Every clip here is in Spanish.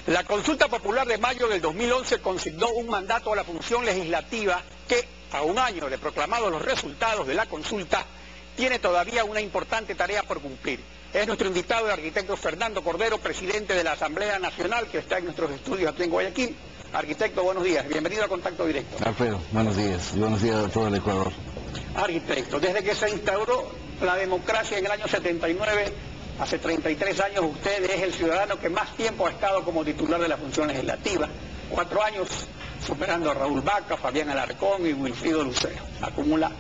La consulta popular de mayo del 2011 consignó un mandato a la función legislativa que, a un año de proclamados los resultados de la consulta, tiene todavía una importante tarea por cumplir. Es nuestro invitado, el arquitecto Fernando Cordero, presidente de la Asamblea Nacional, que está en nuestros estudios aquí en Guayaquil. Arquitecto, buenos días. Bienvenido a Contacto Directo. Alfredo, buenos días. Y buenos días a todo el Ecuador. Arquitecto, desde que se instauró la democracia en el año 79, hace 33 años, usted es el ciudadano que más tiempo ha estado como titular de la función legislativa. 4 años superando a Raúl Vaca, Fabián Alarcón y Wilfrido Lucero. Acumula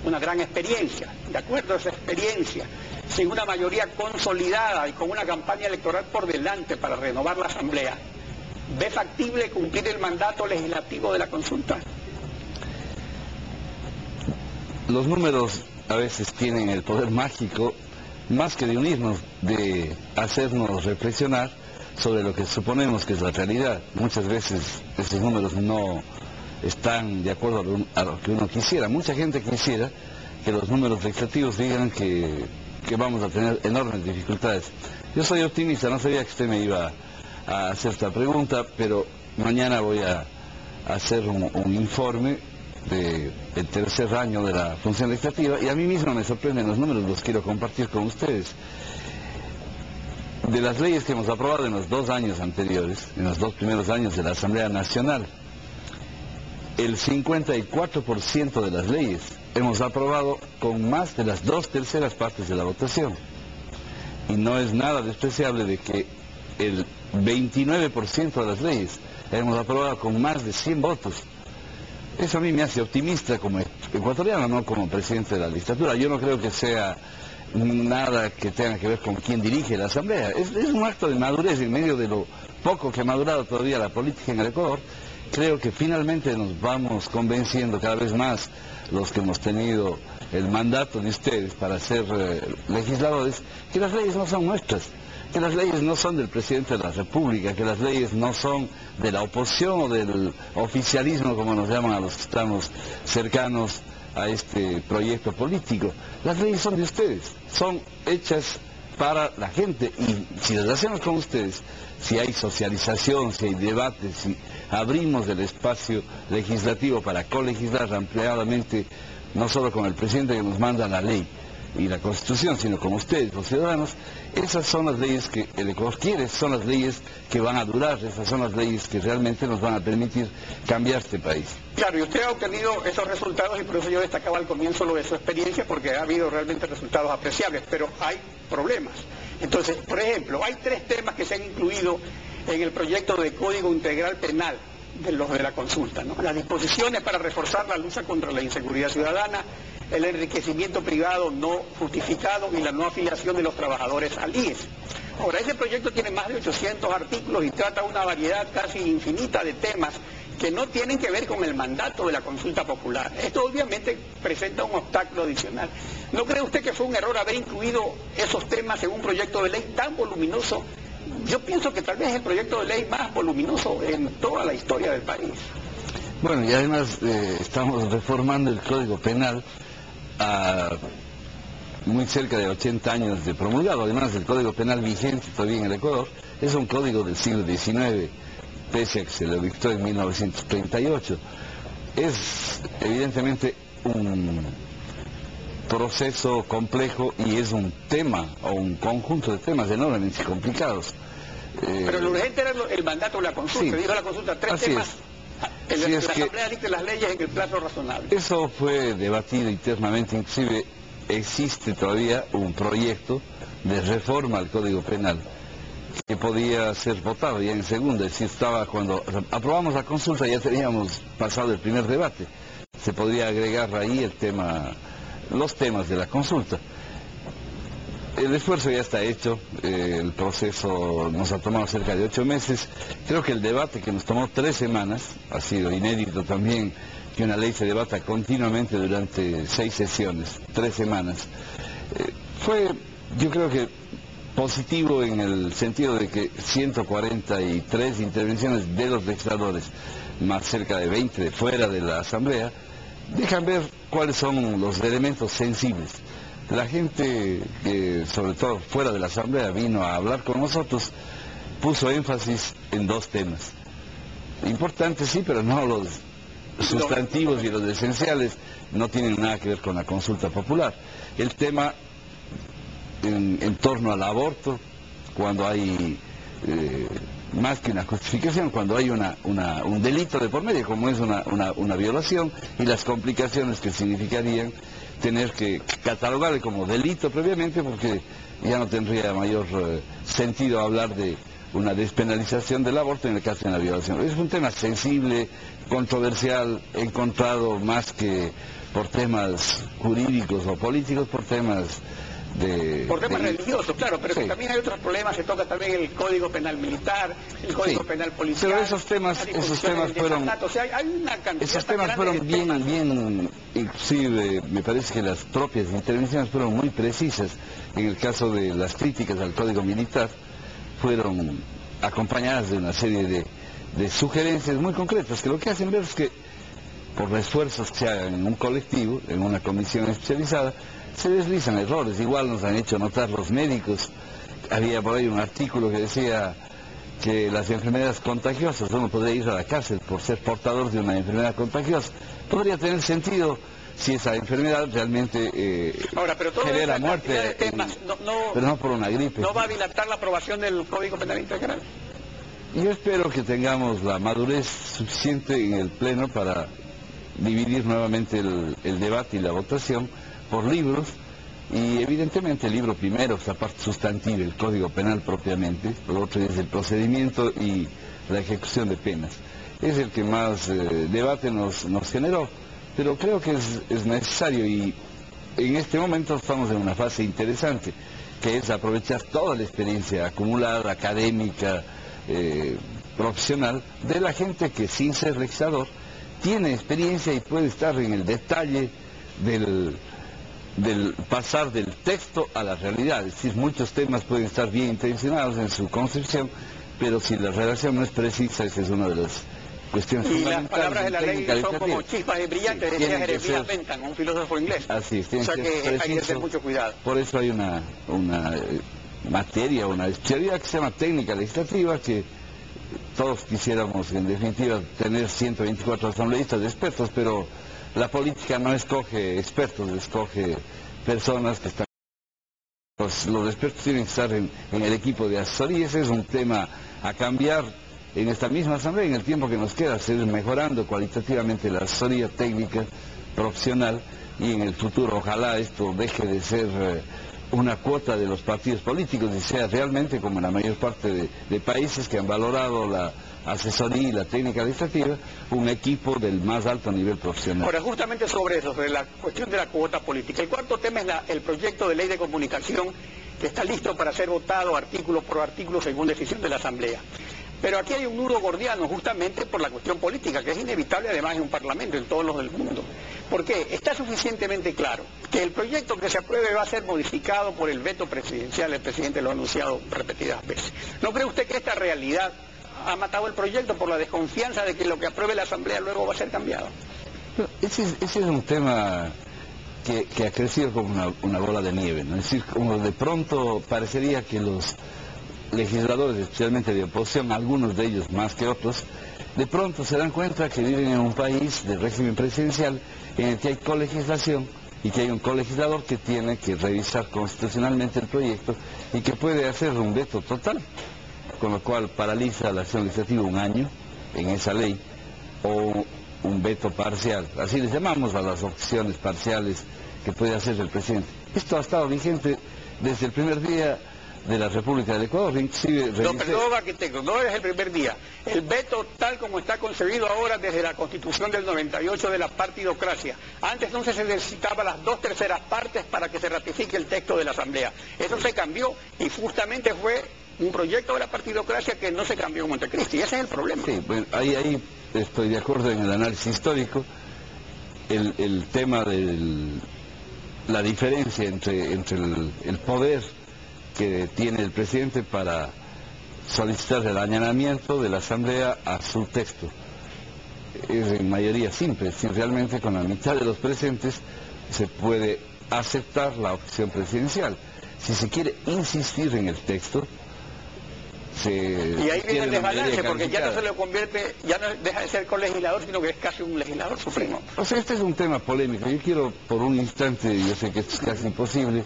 una gran experiencia. De acuerdo a esa experiencia, sin una mayoría consolidada y con una campaña electoral por delante para renovar la Asamblea, ¿ve factible cumplir el mandato legislativo de la consulta? Los números a veces tienen el poder mágico, más que de unirnos, de hacernos reflexionar sobre lo que suponemos que es la realidad. Muchas veces esos números no están de acuerdo a lo que uno quisiera. Mucha gente quisiera que los números legislativos digan que vamos a tener enormes dificultades. Yo soy optimista, no sabía que usted me iba a hacer esta pregunta, pero mañana voy a hacer un informe del tercer año de la función legislativa y a mí mismo me sorprenden los números, los quiero compartir con ustedes. De las leyes que hemos aprobado en los 2 años anteriores, en los 2 primeros años de la Asamblea Nacional, el 54% de las leyes hemos aprobado con más de las 2/3 partes de la votación. Y no es nada despreciable de que el 29% de las leyes hemos aprobado con más de 100 votos. Eso a mí me hace optimista como ecuatoriano, no como presidente de la legislatura. Yo no creo que sea nada que tenga que ver con quién dirige la Asamblea. Es un acto de madurez en medio de lo poco que ha madurado todavía la política en el Ecuador. Creo que finalmente nos vamos convenciendo cada vez más los que hemos tenido el mandato de ustedes para ser legisladores, que las leyes no son nuestras, que las leyes no son del presidente de la República, que las leyes no son de la oposición o del oficialismo, como nos llaman a los que estamos cercanos a este proyecto político. Las leyes son de ustedes, son hechas para la gente, y si las hacemos con ustedes, si hay socialización, si hay debate, si abrimos el espacio legislativo para colegislar ampliadamente, no solo con el presidente que nos manda la ley y la Constitución, sino con ustedes, los ciudadanos, esas son las leyes que el Ecuador quiere, son las leyes que van a durar, esas son las leyes que realmente nos van a permitir cambiar este país. Claro, y usted ha obtenido esos resultados y por eso yo destacaba al comienzo lo de su experiencia, porque ha habido realmente resultados apreciables, pero hay problemas. Entonces, por ejemplo, hay 3 temas que se han incluido en el proyecto de Código Integral Penal de los de la consulta, ¿no? Las disposiciones para reforzar la lucha contra la inseguridad ciudadana, el enriquecimiento privado no justificado y la no afiliación de los trabajadores al IES. Ahora, ese proyecto tiene más de 800 artículos y trata una variedad casi infinita de temas que no tienen que ver con el mandato de la consulta popular. Esto obviamente presenta un obstáculo adicional. ¿No cree usted que fue un error haber incluido esos temas en un proyecto de ley tan voluminoso? Yo pienso que tal vez es el proyecto de ley más voluminoso en toda la historia del país. Bueno, y además estamos reformando el Código Penal a muy cerca de 80 años de promulgado. Además, el Código Penal vigente todavía en el Ecuador es un código del siglo XIX, pese a que se lo dictó en 1938. Es evidentemente un proceso complejo y es un tema o un conjunto de temas enormemente complicados. Pero lo urgente era el mandato de la consulta. Sí, dijo la consulta 3 temas. La Asamblea dicte las leyes en el plazo razonable. Eso fue debatido internamente, inclusive existe todavía un proyecto de reforma al Código Penal que podía ser votado ya en segunda, es decir, cuando aprobamos la consulta ya teníamos pasado el primer debate, se podría agregar ahí los temas de la consulta. El esfuerzo ya está hecho, el proceso nos ha tomado cerca de 8 meses, creo que el debate que nos tomó 3 semanas, ha sido inédito también que una ley se debata continuamente durante 6 sesiones, 3 semanas. Fue, yo creo que positivo en el sentido de que 143 intervenciones de los legisladores, más cerca de 20 de fuera de la Asamblea, dejan ver cuáles son los elementos sensibles. La gente que, sobre todo fuera de la Asamblea, vino a hablar con nosotros, puso énfasis en dos temas. Importantes sí, pero no los sustantivos y los esenciales, no tienen nada que ver con la consulta popular. El tema en torno al aborto, cuando hay más que una justificación, cuando hay un delito de por medio, como es una violación, y las complicaciones que significarían tener que catalogarle como delito previamente, porque ya no tendría mayor sentido hablar de una despenalización del aborto en el caso de una violación. Es un tema sensible, controversial, encontrado más que por temas jurídicos o políticos, por temas religiosos, claro, pero sí. También hay otros problemas. Se toca también el Código Penal Militar, el Código sí. Penal Policial. Pero esos temas fueron, o sea, hay una esos temas fueron bien, inclusive me parece que las propias intervenciones fueron muy precisas. En el caso de las críticas al Código Militar, fueron acompañadas de una serie de sugerencias muy concretas, que lo que hacen ver es que por los esfuerzos que se hagan en un colectivo, en una comisión especializada, se deslizan errores. Igual nos han hecho notar los médicos. Había por ahí un artículo que decía que las enfermedades contagiosas, uno podría ir a la cárcel por ser portador de una enfermedad contagiosa. Podría tener sentido si esa enfermedad realmente genera muerte, pero no por una gripe. ¿No va a dilatar la aprobación del Código Penal Integral? Yo espero que tengamos la madurez suficiente en el Pleno para dividir nuevamente el debate y la votación por libros, y evidentemente el libro primero es la parte sustantiva, el Código Penal propiamente, lo otro es el procedimiento y la ejecución de penas. Es el que más debate nos generó, pero creo que es necesario, y en este momento estamos en una fase interesante, que es aprovechar toda la experiencia acumulada, académica, profesional, de la gente que sin ser legislador tiene experiencia y puede estar en el detalle del pasar del texto a la realidad. Es decir, muchos temas pueden estar bien intencionados en su concepción, pero si la redacción no es precisa, esa es una de las cuestiones fundamentales. Y las palabras de la ley son como chispas de brillantes, sí, decía Jeremías Bentham, un filósofo inglés. Así es, o sea que hay que tener mucho cuidado. Por eso hay una materia, una especialidad que se llama técnica legislativa, que todos quisiéramos en definitiva tener 124 asambleístas de expertos, pero la política no escoge expertos, escoge personas que están... Los expertos tienen que estar en el equipo de asesoría. Ese es un tema a cambiar en esta misma asamblea, en el tiempo que nos queda, seguir mejorando cualitativamente la asesoría técnica, profesional, y en el futuro ojalá esto deje de ser una cuota de los partidos políticos y sea realmente, como en la mayor parte de países que han valorado la asesoría y la técnica legislativa, un equipo del más alto nivel profesional. Ahora, justamente sobre eso, sobre la cuestión de la cuota política. El cuarto tema es el proyecto de ley de comunicación, que está listo para ser votado artículo por artículo según decisión de la Asamblea. Pero aquí hay un nudo gordiano justamente por la cuestión política, que es inevitable además en un parlamento, en todos los del mundo. ¿Por qué? Está suficientemente claro que el proyecto que se apruebe va a ser modificado por el veto presidencial. El presidente lo ha anunciado repetidas veces. ¿No cree usted que esta realidad ha matado el proyecto por la desconfianza de que lo que apruebe la Asamblea luego va a ser cambiado? Ese es un tema que ha crecido como una bola de nieve, ¿no? Es decir, como de pronto parecería que los legisladores, especialmente de oposición, algunos de ellos más que otros, de pronto se dan cuenta que viven en un país de régimen presidencial en el que hay colegislación y que hay un colegislador que tiene que revisar constitucionalmente el proyecto y que puede hacer un veto total, con lo cual paraliza la acción legislativa un año en esa ley, o un veto parcial, así les llamamos a las opciones parciales que puede hacer el presidente. Esto ha estado vigente desde el primer día de la República del Ecuador, inclusive... No, perdón, arquitecto, no es el primer día. El veto tal como está concebido ahora desde la Constitución del 98 de la partidocracia. Antes no se necesitaba las 2/3 partes para que se ratifique el texto de la Asamblea. Eso se cambió y justamente fue un proyecto de la partidocracia que no se cambió en Montecristi, y ese es el problema. Sí, bueno, ahí estoy de acuerdo en el análisis histórico. El tema de la diferencia entre el poder que tiene el presidente para solicitar el allanamiento de la Asamblea a su texto es en mayoría simple. Si realmente con la mitad de los presentes se puede aceptar la opción presidencial. Si se quiere insistir en el texto, Y ahí viene el desbalance, porque ya no se calificada. lo convierte, ya no deja de ser colegislador, sino que es casi un legislador supremo. O sea, este es un tema polémico. Yo quiero por un instante, yo sé que esto es casi imposible,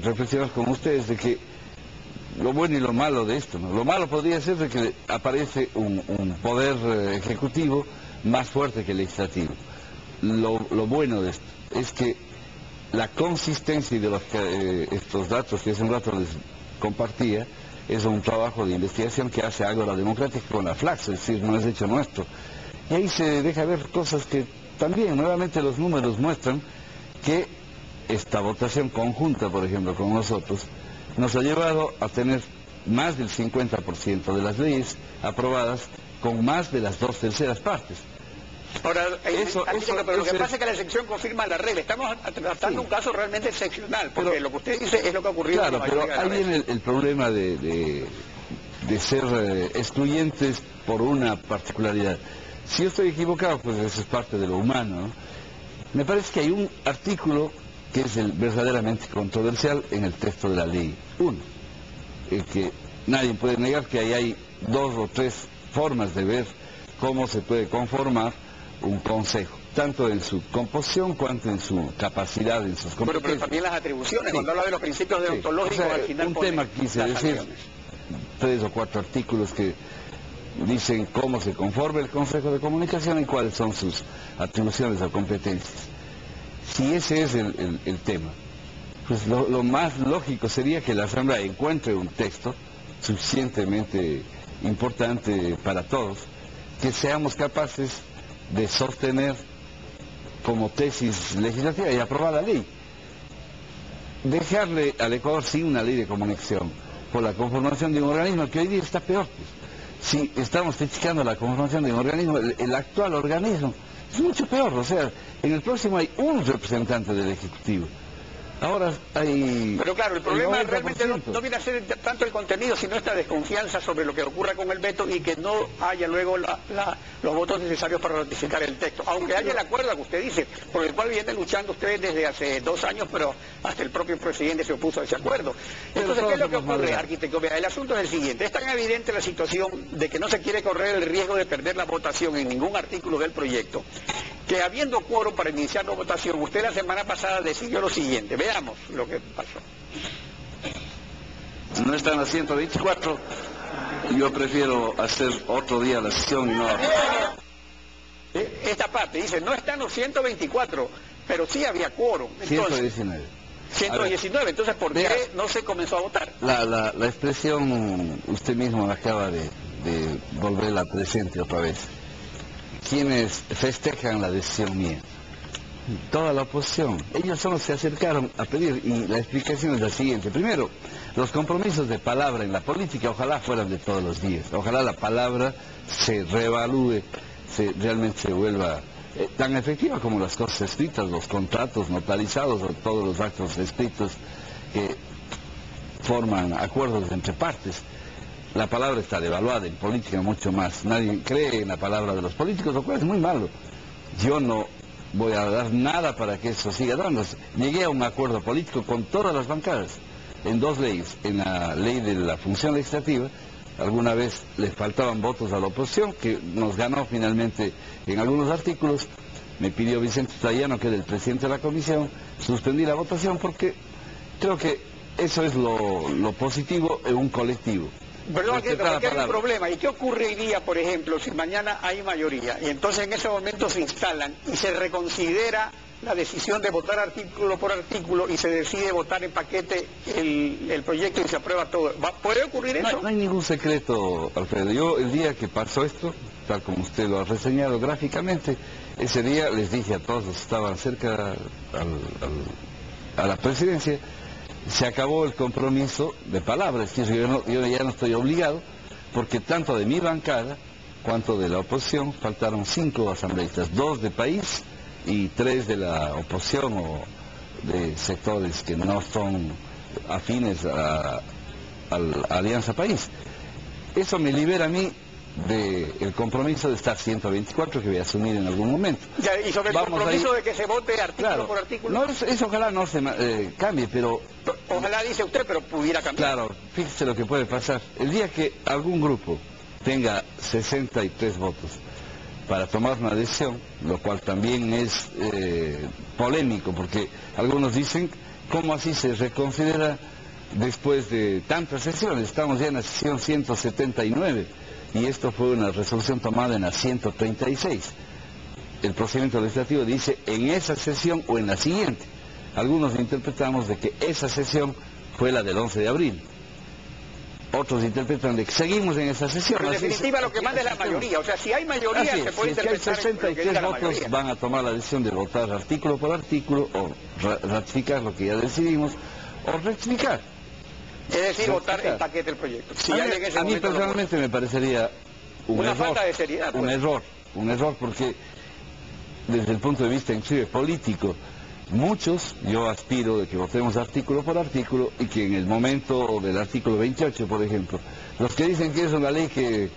reflexionar con ustedes de que lo bueno y lo malo de esto, ¿no? Lo malo podría ser de que aparece un poder ejecutivo más fuerte que el legislativo. Lo bueno de esto es que la consistencia de estos datos que hace un rato les compartía es un trabajo de investigación que hace Ágora Democrática con la Flaxo, es decir, no es hecho nuestro. Y ahí se deja ver cosas que también, nuevamente los números muestran que esta votación conjunta, por ejemplo, con nosotros, nos ha llevado a tener más del 50% de las leyes aprobadas con más de las 2/3 partes. Ahora, pero lo que eso pasa es que la excepción confirma la regla. Estamos tratando un caso realmente excepcional, porque Pero, lo que usted dice es lo que ha ocurrido. Claro, en la pero mayoría de ahí las veces. viene el problema de ser excluyentes por una particularidad. Si yo estoy equivocado, pues eso es parte de lo humano, ¿no? Me parece que hay un artículo que es el verdaderamente controversial en el texto de la ley. Uno, el que nadie puede negar que ahí hay 2 o 3 formas de ver cómo se puede conformar un consejo, tanto en su composición cuanto en su capacidad, en sus Pero competencias. también las atribuciones, Sí. cuando habla de los principios Sí. deontológicos, O sea, al final un pone tema quise las decir, sanciones. 3 o 4 artículos que dicen cómo se conforma el Consejo de Comunicación y cuáles son sus atribuciones o competencias. Si ese es el tema, pues lo más lógico sería que la Asamblea encuentre un texto suficientemente importante para todos, que seamos capaces de sostener como tesis legislativa y aprobar la ley. Dejarle al Ecuador sin una ley de comunicación por la conformación de un organismo que hoy día está peor. Pues. Si estamos criticando la conformación de un organismo, el actual organismo es mucho peor. O sea, en el próximo hay un representante del Ejecutivo. Ahora hay... Pero claro, el problema 90%. realmente no viene a ser tanto el contenido, sino esta desconfianza sobre lo que ocurra con el veto y que no haya luego los votos necesarios para ratificar el texto. Aunque haya el acuerdo que usted dice, por el cual vienen luchando ustedes desde hace 2 años, pero hasta el propio presidente se opuso a ese acuerdo. Entonces, ¿qué es lo que ocurre, arquitecto? Vea, el asunto es el siguiente. Es tan evidente la situación de que no se quiere correr el riesgo de perder la votación en ningún artículo del proyecto, que habiendo quórum para iniciar la votación, usted la semana pasada decidió lo siguiente. Veamos lo que pasó. No están a 124, yo prefiero hacer otro día la sesión y no... Esta parte dice, no están los 124, pero sí había quórum. Entonces, 119. 119, entonces ¿por qué no se comenzó a votar? La expresión, usted mismo acaba de volverla presente otra vez. Quienes festejan la decisión mía, toda la oposición, ellos son los que se acercaron a pedir, y la explicación es la siguiente. Primero, los compromisos de palabra en la política ojalá fueran de todos los días, ojalá la palabra se reevalúe, realmente se vuelva tan efectiva como las cosas escritas, los contratos notarizados o todos los actos escritos que forman acuerdos entre partes. La palabra está devaluada en política mucho más. Nadie cree en la palabra de los políticos, lo cual es muy malo. Yo no voy a dar nada para que eso siga dándose. Llegué a un acuerdo político con todas las bancadas, en 2 leyes. En la ley de la función legislativa, alguna vez les faltaban votos a la oposición, que nos ganó finalmente en algunos artículos. Me pidió Vicente Tallano, que era el presidente de la comisión, suspendí la votación porque creo que eso es lo positivo en un colectivo. Perdón, porque hay un problema. ¿Y qué ocurriría, por ejemplo, si mañana hay mayoría y entonces en ese momento se instalan y se reconsidera la decisión de votar artículo por artículo y se decide votar en paquete el proyecto y se aprueba todo? ¿Puede ocurrir eso? No hay ningún secreto, Alfredo. Yo el día que pasó esto, tal como usted lo ha reseñado gráficamente, ese día les dije a todos los que estaban cerca a la presidencia, se acabó el compromiso de palabras. Yo ya no estoy obligado, porque tanto de mi bancada cuanto de la oposición faltaron 5 asambleístas, 2 de país y 3 de la oposición o de sectores que no son afines a Alianza País. Eso me libera a mí del compromiso de estar 124 que voy a asumir en algún momento. Ya, y sobre el compromiso de que se vote artículo por artículo. No, eso ojalá no se cambie, pero... Ojalá, dice usted, pero pudiera cambiar. Claro, fíjese lo que puede pasar. El día que algún grupo tenga 63 votos para tomar una decisión, lo cual también es polémico, porque algunos dicen, ¿cómo así se reconsidera después de tantas sesiones? Estamos ya en la sesión 179 y esto fue una resolución tomada en la 136. El procedimiento legislativo dice en esa sesión o en la siguiente. Algunos interpretamos de que esa sesión fue la del 11 de abril. Otros interpretan de que seguimos en esa sesión. Pero en definitiva lo que manda es la mayoría. O sea, si hay mayoría se puede interpretar. Si hay 63 votos, van a tomar la decisión de votar artículo por artículo o ratificar lo que ya decidimos o rectificar. Es decir, votar en paquete el proyecto. Si a mí personalmente me parecería una falta de seriedad. Un error porque desde el punto de vista inclusive político, muchos, yo aspiro de que votemos artículo por artículo y que en el momento del artículo 28, por ejemplo, los que dicen que es una ley que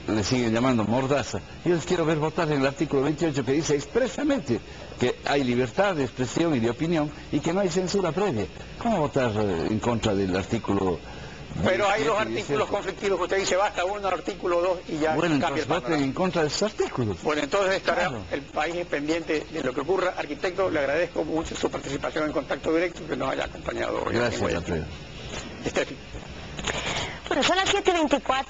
le siguen llamando mordaza, yo les quiero ver votar en el artículo 28 que dice expresamente que hay libertad de expresión y de opinión y que no hay censura previa. ¿Cómo votar en contra del artículo? Pero hay dos artículos conflictivos que usted dice, basta uno, artículo 2 y ya bueno, cambia el voten panorama. en contra de esos artículos. Bueno, entonces estará el país pendiente de lo que ocurra. Arquitecto, le agradezco mucho su participación en Contacto Directo, que nos haya acompañado hoy. Gracias, Alfredo. Estefi. Bueno, son las 7:24.